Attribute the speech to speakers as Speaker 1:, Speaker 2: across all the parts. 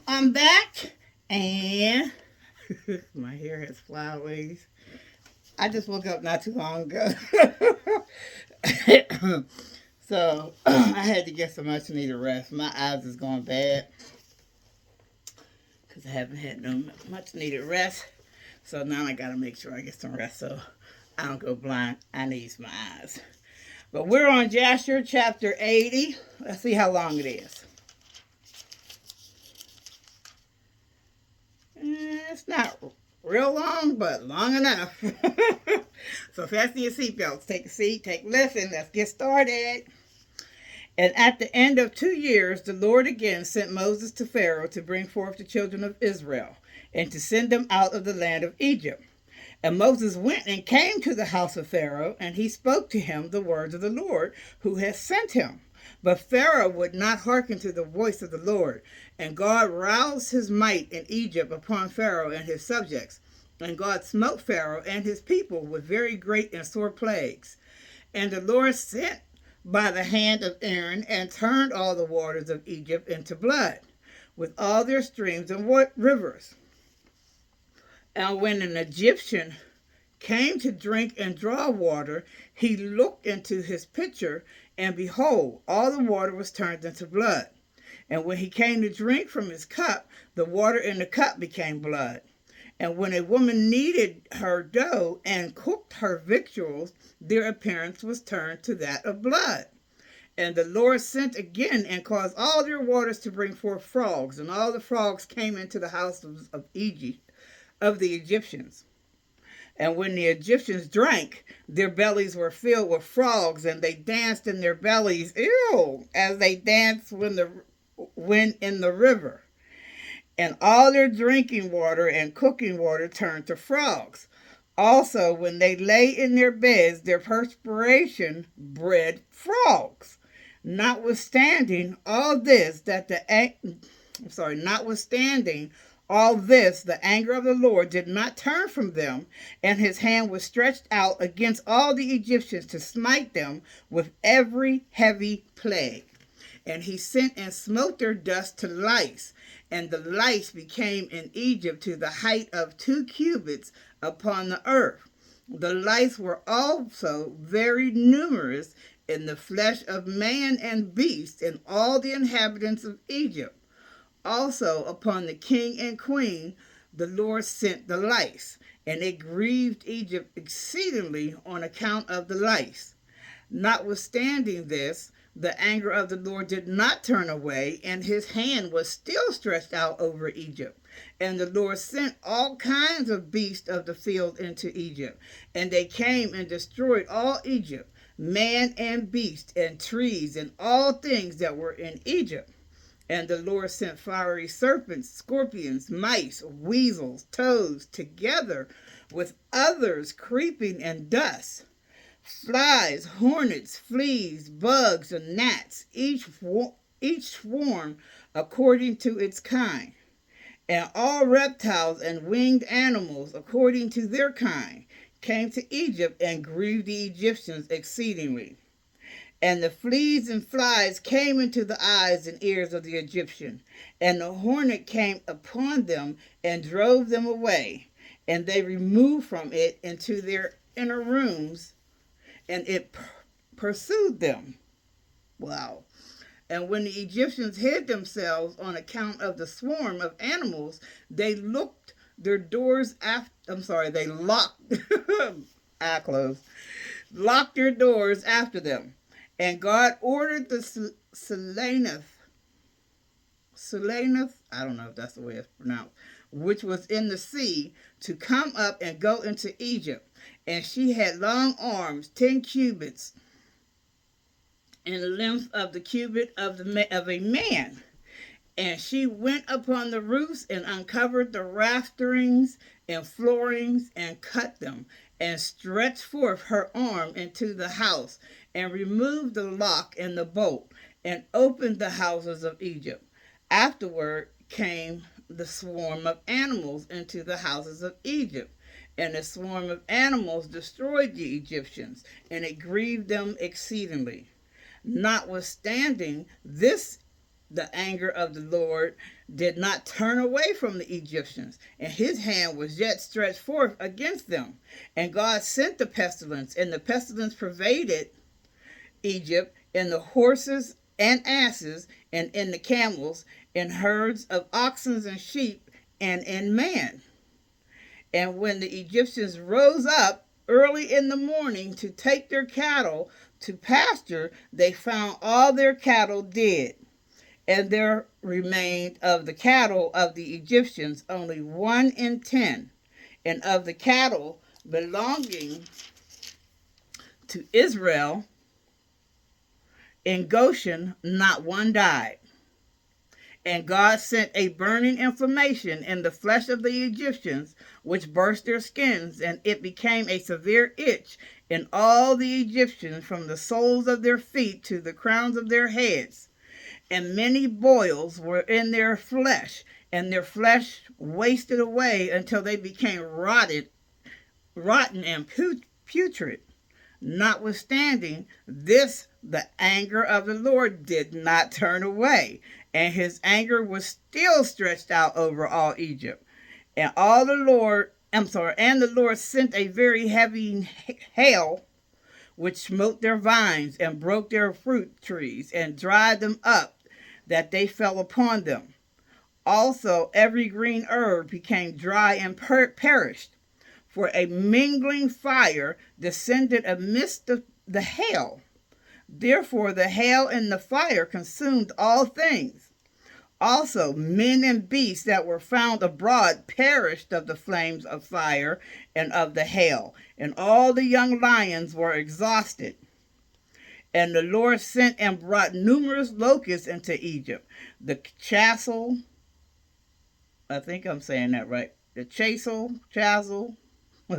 Speaker 1: I'm back, and my hair has flyaways. I just woke up not too long ago. So I had to get some much needed rest. My eyes is going bad because I haven't had no much needed rest. So now I got to make sure I get some rest so I don't go blind. I need my eyes. But we're on Jasher chapter 80. Let's see how long it is. It's not real long, but long enough. So fasten your seatbelts. Take a seat, take a listen. Let's get started. And at the end of 2 years, the Lord again sent Moses to Pharaoh to bring forth the children of Israel and to send them out of the land of Egypt. And Moses went and came to the house of Pharaoh, and he spoke to him the words of the Lord, who has sent him. But Pharaoh would not hearken to the voice of the Lord, and God roused his might in Egypt upon Pharaoh and his subjects. And God smote Pharaoh and his people with very great and sore plagues. And the Lord sent by the hand of Aaron and turned all the waters of Egypt into blood, with all their streams and rivers. And when an Egyptian came to drink and draw water, he looked into his pitcher, and behold, all the water was turned into blood. And when he came to drink from his cup, the water in the cup became blood. And when a woman kneaded her dough and cooked her victuals, their appearance was turned to that of blood. And the Lord sent again and caused all their waters to bring forth frogs, and all the frogs came into the house of Egypt, of the Egyptians. And when the Egyptians drank, their bellies were filled with frogs, and they danced in their bellies, as they danced when in the river. And all their drinking water and cooking water turned to frogs. Also, when they lay in their beds, their perspiration bred frogs. Notwithstanding all this, the anger of the Lord did not turn from them, and his hand was stretched out against all the Egyptians to smite them with every heavy plague. And he sent and smote their dust to lice, and the lice became in Egypt to the height of 2 cubits upon the earth. The lice were also very numerous in the flesh of man and beast, and all the inhabitants of Egypt. Also upon the king and queen the Lord sent the lice, and it grieved Egypt exceedingly on account of the lice. Notwithstanding this, the anger of the Lord did not turn away, and his hand was still stretched out over Egypt. And the Lord sent all kinds of beasts of the field into Egypt, and they came and destroyed all Egypt, man and beast, and trees, and all things that were in Egypt. And the Lord sent fiery serpents, scorpions, mice, weasels, toads, together with others creeping and dust, flies, hornets, fleas, bugs, and gnats, each swarm according to its kind, and all reptiles and winged animals according to their kind came to Egypt and grieved the Egyptians exceedingly. And the fleas and flies came into the eyes and ears of the Egyptian, and the hornet came upon them and drove them away, and they removed from it into their inner rooms, and it pursued them. Wow. And when the Egyptians hid themselves on account of the swarm of animals, they locked their doors they locked eye closed, locked their doors after them. And God ordered the Selenith, I don't know if that's the way it's pronounced, which was in the sea, to come up and go into Egypt. And she had long arms, 10 cubits, in the length of the cubit of a man. And she went upon the roofs and uncovered the rafterings and floorings and cut them, and stretched forth her arm into the house, and removed the lock and the bolt, and opened the houses of Egypt. Afterward came the swarm of animals into the houses of Egypt, and the swarm of animals destroyed the Egyptians, and it grieved them exceedingly. Notwithstanding this the anger of the Lord did not turn away from the Egyptians, and his hand was yet stretched forth against them. And God sent the pestilence, and the pestilence pervaded Egypt, in the horses and asses, and in the camels, in herds of oxen and sheep, and in man. And when the Egyptians rose up early in the morning to take their cattle to pasture, they found all their cattle dead. And there remained of the cattle of the Egyptians only 1 in 10. And of the cattle belonging to Israel in Goshen, not one died. And God sent a burning inflammation in the flesh of the Egyptians, which burst their skins, and it became a severe itch in all the Egyptians from the soles of their feet to the crowns of their heads. And many boils were in their flesh, and their flesh wasted away until they became rotten and putrid. Notwithstanding this, the anger of the Lord did not turn away, and his anger was still stretched out over all Egypt. And the Lord sent a very heavy hail, which smote their vines and broke their fruit trees and dried them up, that they fell upon them. Also every green herb became dry and perished. For a mingling fire descended amidst the hail. Therefore the hail and the fire consumed all things. Also men and beasts that were found abroad perished of the flames of fire and of the hail, and all the young lions were exhausted. And the Lord sent and brought numerous locusts into Egypt. The chassel, I think I'm saying that right. The chassel,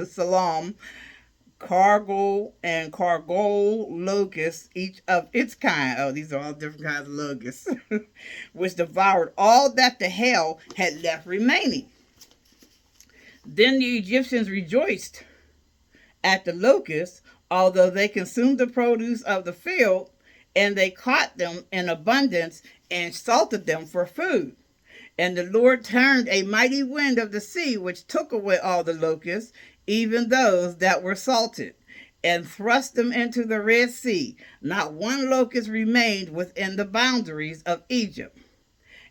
Speaker 1: salam, cargol, and cargol locusts, each of its kind. Oh, these are all different kinds of locusts, which devoured all that the hail had left remaining. Then the Egyptians rejoiced at the locusts, although they consumed the produce of the field, and they caught them in abundance and salted them for food. And the Lord turned a mighty wind of the sea, which took away all the locusts, even those that were salted, and thrust them into the Red Sea. Not one locust remained within the boundaries of Egypt.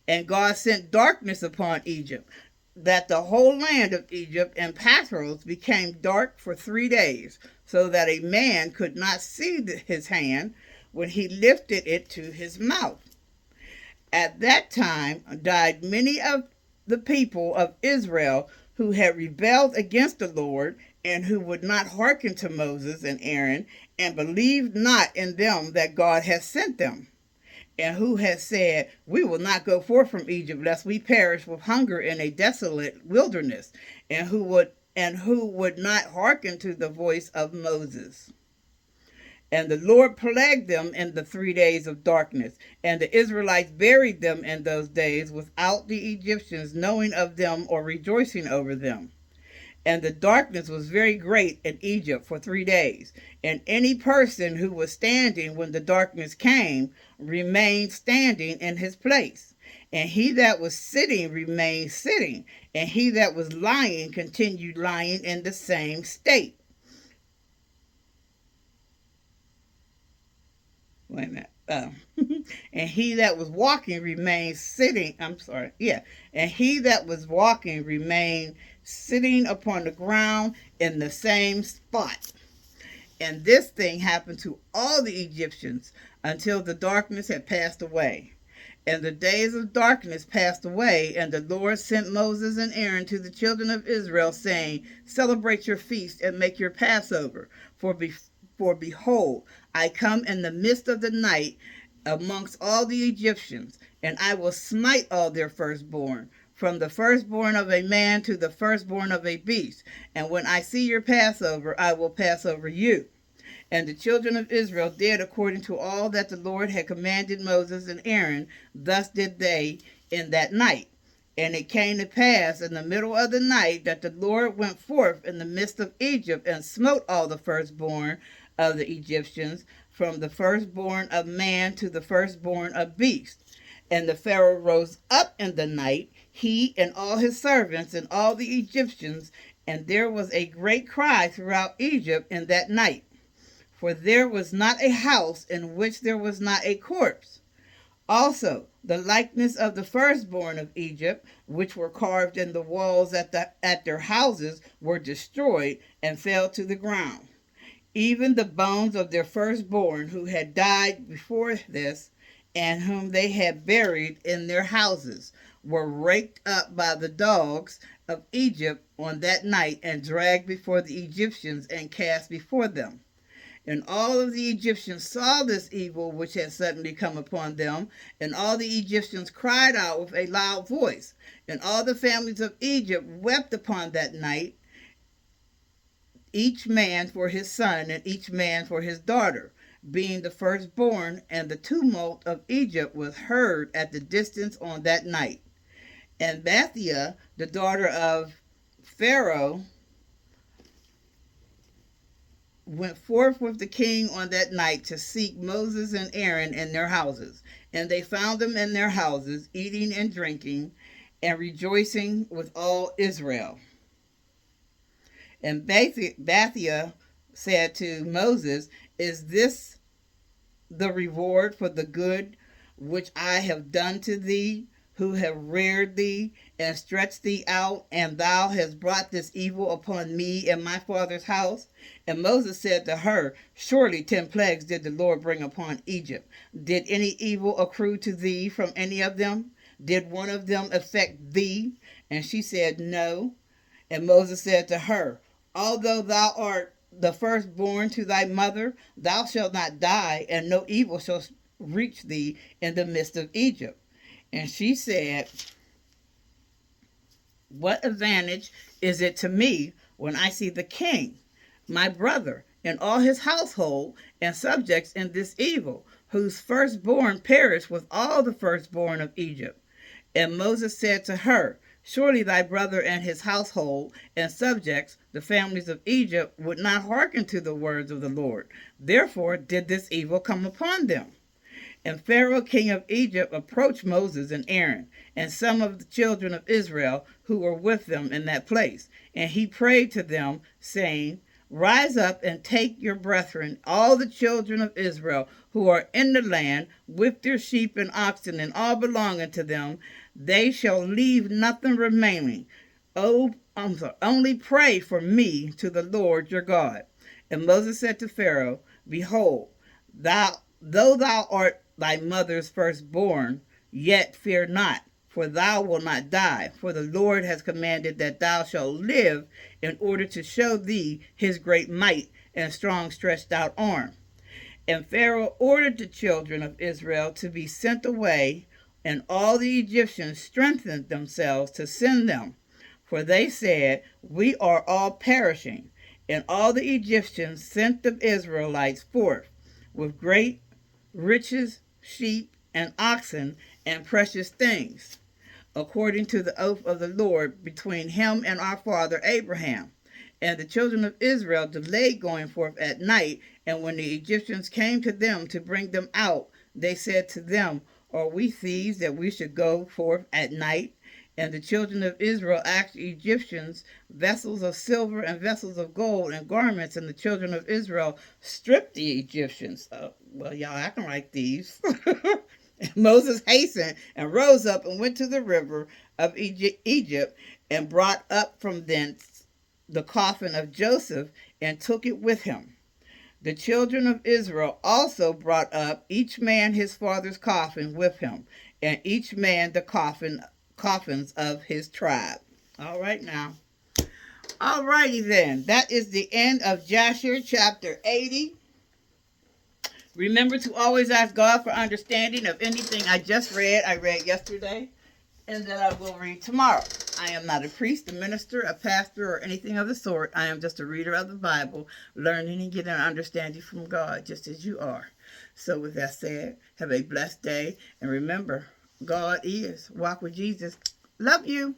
Speaker 1: And God sent darkness upon Egypt, that the whole land of Egypt and Pathros became dark for 3 days, so that a man could not see his hand when he lifted it to his mouth. At that time died many of the people of Israel who had rebelled against the Lord, and who would not hearken to Moses and Aaron, and believed not in them that God had sent them, and who had said, we will not go forth from Egypt, lest we perish with hunger in a desolate wilderness, and who would not hearken to the voice of Moses. And the Lord plagued them in the 3 days of darkness, and the Israelites buried them in those days without the Egyptians knowing of them or rejoicing over them. And the darkness was very great in Egypt for 3 days, and any person who was standing when the darkness came remained standing in his place. And he that was sitting remained sitting, and he that was lying continued lying in the same state. Wait a minute. And he that was walking remained sitting. And he that was walking remained sitting upon the ground in the same spot. And this thing happened to all the Egyptians until the darkness had passed away. And the days of darkness passed away, and the Lord sent Moses and Aaron to the children of Israel, saying, celebrate your feast and make your Passover. For behold, I come in the midst of the night amongst all the Egyptians, and I will smite all their firstborn, from the firstborn of a man to the firstborn of a beast. And when I see your Passover, I will pass over you. And the children of Israel did according to all that the Lord had commanded Moses and Aaron. Thus did they in that night. And it came to pass in the middle of the night that the Lord went forth in the midst of Egypt and smote all the firstborn of the Egyptians, from the firstborn of man to the firstborn of beast. And the Pharaoh rose up in the night, he and all his servants and all the Egyptians, and there was a great cry throughout Egypt in that night. For there was not a house in which there was not a corpse. Also, the likeness of the firstborn of Egypt, which were carved in the walls at their houses, were destroyed and fell to the ground. Even the bones of their firstborn who had died before this, and whom they had buried in their houses, were raked up by the dogs of Egypt on that night, and dragged before the Egyptians and cast before them. And all of the Egyptians saw this evil which had suddenly come upon them, and all the Egyptians cried out with a loud voice. And all the families of Egypt wept upon that night, each man for his son and each man for his daughter, being the firstborn, and the tumult of Egypt was heard at the distance on that night. And Bathia, the daughter of Pharaoh, went forth with the king on that night to seek Moses and Aaron in their houses. And they found them in their houses, eating and drinking, and rejoicing with all Israel. And Bathia said to Moses, "Is this the reward for the good which I have done to thee, who have reared thee and stretched thee out, and thou hast brought this evil upon me and my father's house?" And Moses said to her, "Surely 10 plagues did the Lord bring upon Egypt. Did any evil accrue to thee from any of them? Did one of them affect thee?" And she said, "No." And Moses said to her, "Although thou art the firstborn to thy mother, thou shalt not die, and no evil shall reach thee in the midst of Egypt." And she said, "What advantage is it to me when I see the king, my brother, and all his household and subjects in this evil, whose firstborn perished with all the firstborn of Egypt?" And Moses said to her, "Surely thy brother and his household and subjects, the families of Egypt, would not hearken to the words of the Lord. Therefore did this evil come upon them." And Pharaoh king of Egypt approached Moses and Aaron and some of the children of Israel who were with them in that place. And he prayed to them, saying, "Rise up and take your brethren, all the children of Israel who are in the land, with their sheep and oxen and all belonging to them. They shall leave nothing remaining. Only pray for me to the Lord your God." And Moses said to Pharaoh, "Behold, though thou art thy mother's firstborn, yet fear not, for thou wilt not die. For the Lord has commanded that thou shalt live, in order to show thee his great might and strong stretched out arm." And Pharaoh ordered the children of Israel to be sent away, and all the Egyptians strengthened themselves to send them. For they said, "We are all perishing." And all the Egyptians sent the Israelites forth with great riches, sheep, and oxen, and precious things, according to the oath of the Lord between him and our father Abraham. And the children of Israel delayed going forth at night, and when the Egyptians came to them to bring them out, they said to them, "Are we thieves that we should go forth at night?" And the children of Israel asked the Egyptians vessels of silver and vessels of gold and garments, and the children of Israel stripped the Egyptians. Well, y'all acting like thieves. And Moses hastened and rose up and went to the river of Egypt, and brought up from thence the coffin of Joseph, and took it with him. The children of Israel also brought up each man his father's coffin with him, and each man the coffins of his tribe. All right now. All righty then. That is the end of Jasher chapter 80. Remember to always ask God for understanding of anything I read yesterday, and that I will read tomorrow. I am not a priest, a minister, a pastor, or anything of the sort. I am just a reader of the Bible, learning and getting an understanding from God, just as you are. So with that said, have a blessed day, and remember, God is. Walk with Jesus. Love you.